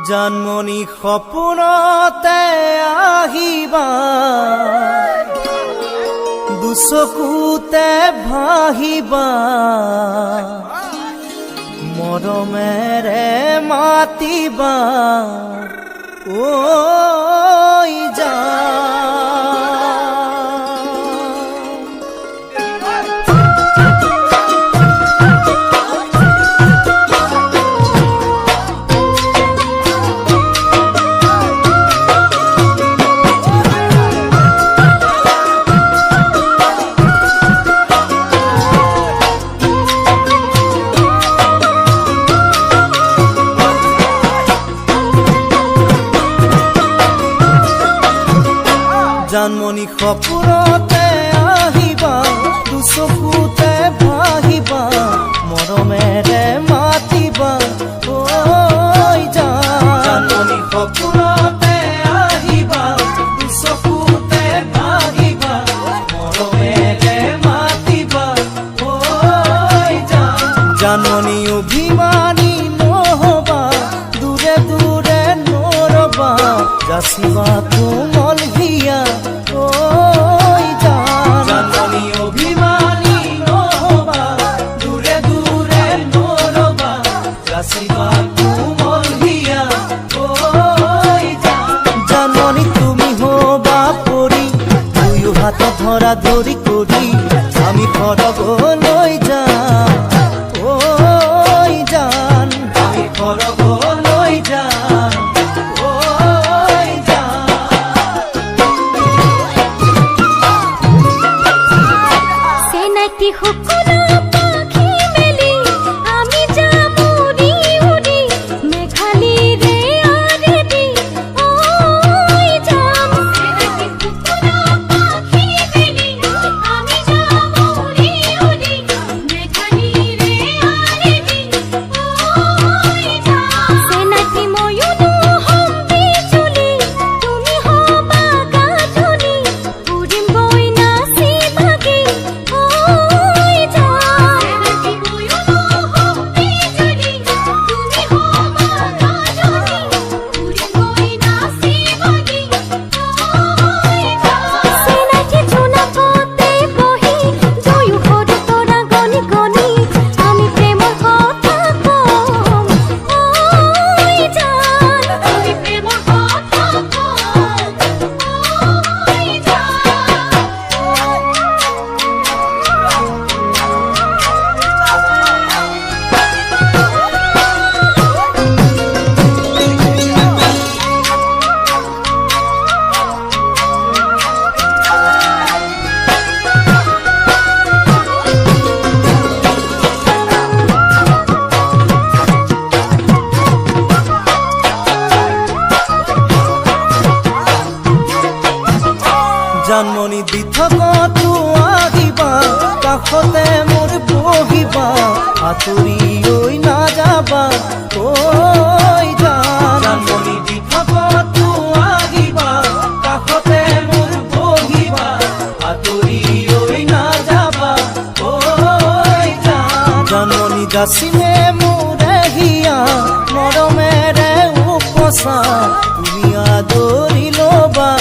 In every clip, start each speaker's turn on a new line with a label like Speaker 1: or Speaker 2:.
Speaker 1: জানমণি সপোনতে আহিবা, দুচকুতে ভাহিবা, মৰমেৰে মাতিবা ঐ জানমণি সপোনতে আহিবা, দুচকুতে ভাহিবা, মৰমেৰে মাতিবা ঐ জানমণি সপোনতে আহিবা, দুচকুতে ভাহিবা, মৰমেৰে মাতিবা ঐ জানমণি অভিমানী নহবা, দূৰে দূৰে নৰবা, যাচিবা কোমল হিয়া জানমণি অভিমানী নহবা, দূৰে দূৰে নৰবা, যাচিবা কোমল হিয়া জানমণি তুমি হবা পৰি, দুয়ো হাত ধৰা ধৰি কৰি আমি সৰগলৈ যাম ঐ জান, আমি সৰগলৈ যাম জানমণি দি থকাটো আহিবা, কাষতে মোৰ বহিবা, আঁতৰি ঐ নাযাবা ঐ জানমণি দি থকাটো আহিবা, কাষতে মোৰ বহিবা, আঁতৰি ঐ নাযাবা ঐ জানমণি যাচিলে মোৰে হিয়া, মৰমেৰে উপচা, তুমি আদৰি ল'বা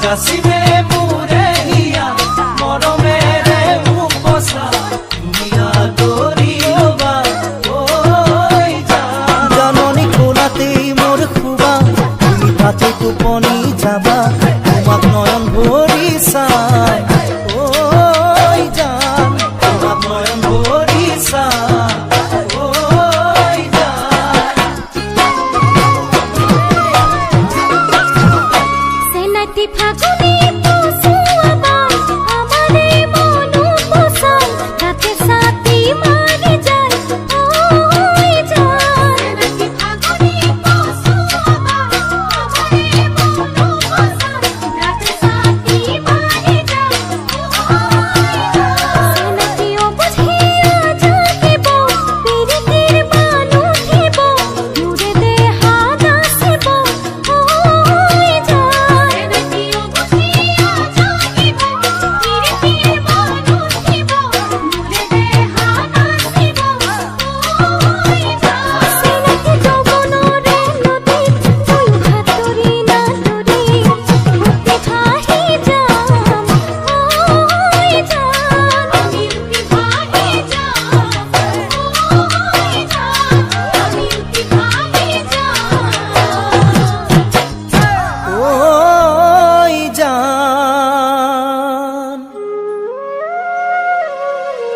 Speaker 1: যাচিলে মোৰে হিয়া, মৰমেৰে উপচা, তুমি আদৰি ল'বা জানমণি কোলাতেই মোৰ শুবা, তুমি তাতে টোপনি